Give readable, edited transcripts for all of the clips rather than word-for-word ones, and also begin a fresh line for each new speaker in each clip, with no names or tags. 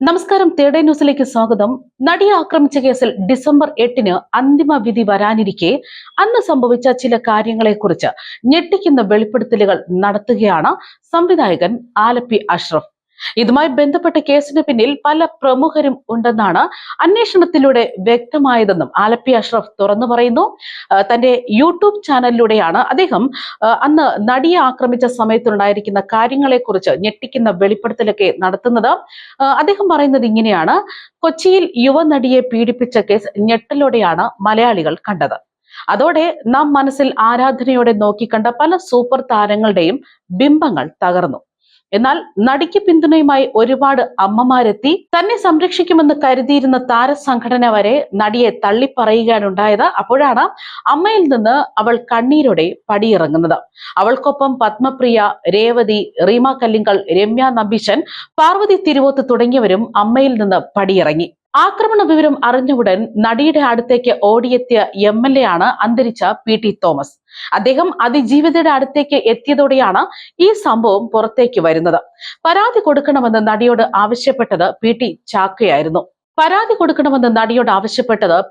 നമസ്കാരം, തേടേ ന്യൂസിലേക്ക് സ്വാഗതം. നടിയെ ആക്രമിച്ച കേസിൽ ഡിസംബർ 8-ന് അന്തിമ വിധി വരാനിരിക്കെ അന്ന് സംഭവിച്ച ചില കാര്യങ്ങളെക്കുറിച്ച് ഞെട്ടിക്കുന്ന വെളിപ്പെടുത്തലുകൾ നടത്തുകയാണ് സംവിധായകൻ ആലപ്പി അഷ്റഫ്. ഇതുമായി ബന്ധപ്പെട്ട കേസിന് പിന്നിൽ പല പ്രമുഖരും ഉണ്ടെന്നാണ് അന്വേഷണത്തിലൂടെ വ്യക്തമായതെന്നും ആലപ്പി അഷ്റഫ് തുറന്നു പറയുന്നു. തന്റെ യൂട്യൂബ് ചാനലിലൂടെയാണ് അദ്ദേഹം അന്ന് നടിയെ ആക്രമിച്ച സമയത്തുണ്ടായിരിക്കുന്ന കാര്യങ്ങളെക്കുറിച്ച് ഞെട്ടിക്കുന്ന വെളിപ്പെടുത്തലൊക്കെ നടത്തുന്നത്. അദ്ദേഹം പറയുന്നത് ഇങ്ങനെയാണ്: കൊച്ചിയിൽ യുവനടിയെ പീഡിപ്പിച്ച കേസ് ഞെട്ടലോടെയാണ് മലയാളികൾ കണ്ടത്. അതോടെ നാം മനസ്സിൽ ആരാധനയോടെ നോക്കിക്കണ്ട പല സൂപ്പർ താരങ്ങളുടെയും ബിംബങ്ങൾ തകർന്നു. എന്നാൽ നടിക്ക് പിന്തുണയുമായി ഒരുപാട് അമ്മമാരെത്തി. തന്നെ സംരക്ഷിക്കുമെന്ന് കരുതിയിരുന്ന താരസംഘടന വരെ നടിയെ തള്ളിപ്പറയുകയാണുണ്ടായത്. അപ്പോഴാണ് അമ്മയിൽ നിന്ന് അവൾ കണ്ണീരോടെ പടിയിറങ്ങുന്നത്. അവൾക്കൊപ്പം പത്മപ്രിയ, രേവതി, റീമ കല്ലിങ്കൽ, രമ്യ നമ്പീശൻ, പാർവതി തിരുവോത്ത് തുടങ്ങിയവരും അമ്മയിൽ നിന്ന് പടിയിറങ്ങി. ആക്രമണ വിവരം അറിഞ്ഞ ഉടൻ നടിയുടെ അടുത്തേക്ക് ഓടിയെത്തിയ MLA ആണ് അന്തരിച്ച PT തോമസ്. അദ്ദേഹം അതിജീവിതയുടെ അടുത്തേക്ക് എത്തിയതോടെയാണ് ഈ സംഭവം പുറത്തേക്ക് വരുന്നത്. പരാതി കൊടുക്കണമെന്ന് നടിയോട് ആവശ്യപ്പെട്ടത് PT ചാക്കയായിരുന്നു.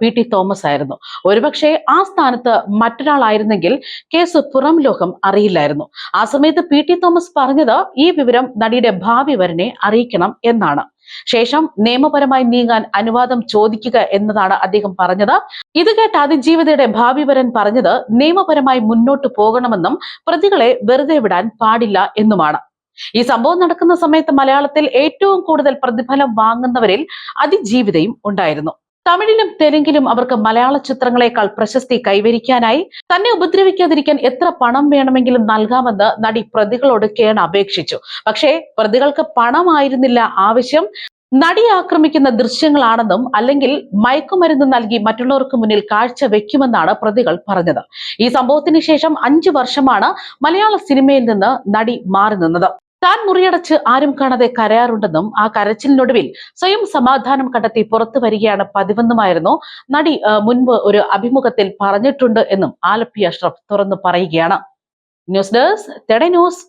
PT തോമസ് ആയിരുന്നു. ഒരുപക്ഷെ ആ സ്ഥാനത്ത് മറ്റൊരാളായിരുന്നെങ്കിൽ കേസ് പുറം ലോകം അറിയില്ലായിരുന്നു. ആ സമയത്ത് PT തോമസ് പറഞ്ഞത് ഈ വിവരം നടിയുടെ ഭാവി വരനെ അറിയിക്കണം എന്നാണ്. ശേഷം നിയമപരമായി നീങ്ങാൻ അനുവാദം ചോദിക്കുക എന്നതാണ് അദ്ദേഹം പറഞ്ഞത്. ഇത് കേട്ട അതിജീവിതയുടെ ഭാവി വരൻ പറഞ്ഞത് നിയമപരമായി മുന്നോട്ട് പോകണമെന്നും പ്രതികളെ വെറുതെ വിടാൻ പാടില്ല എന്നുമാണ്. ഈ സംഭവം നടക്കുന്ന സമയത്ത് മലയാളത്തിൽ ഏറ്റവും കൂടുതൽ പ്രതിഫലം വാങ്ങുന്നവരിൽ അതിജീവിതയും ഉണ്ടായിരുന്നു. തമിഴിലും തെലുങ്കിലും അവർക്ക് മലയാള ചിത്രങ്ങളെക്കാൾ പ്രശസ്തി കൈവരിക്കാനായി തന്നെ ഉപദ്രവിക്കാതിരിക്കാൻ എത്ര പണം വേണമെങ്കിലും നൽകാമെന്ന് നടി പ്രതികളോട് അപേക്ഷിച്ചു. പക്ഷേ പ്രതികൾക്ക് പണമായിരുന്നില്ല ആവശ്യം, നടിയെ ആക്രമിക്കുന്ന ദൃശ്യങ്ങളാണെന്നും അല്ലെങ്കിൽ മയക്കുമരുന്ന് നൽകി മറ്റുള്ളവർക്ക് മുന്നിൽ കാഴ്ച വെക്കുമെന്നാണ് പ്രതികൾ പറഞ്ഞത്. ഈ സംഭവത്തിന് ശേഷം 5 വർഷമാണ് മലയാള സിനിമയിൽ നിന്ന് നടി മാറി നിന്നത്. താൻ മുറിയടച്ച് ആരും കാണാതെ കരയാറുണ്ടെന്നും ആ കരച്ചിലിനൊടുവിൽ സ്വയം സമാധാനം കണ്ടെത്തി പുറത്തു വരികയാണ് പതിവെന്നുമായിരുന്നു നടി മുൻപ് ഒരു അഭിമുഖത്തിൽ പറഞ്ഞിട്ടുണ്ട് എന്നും ആലപ്പി അഷ്റഫ് തുറന്നു പറയുകയാണ്. ന്യൂസ് ഡെസ്ക്, തേടേ ന്യൂസ്.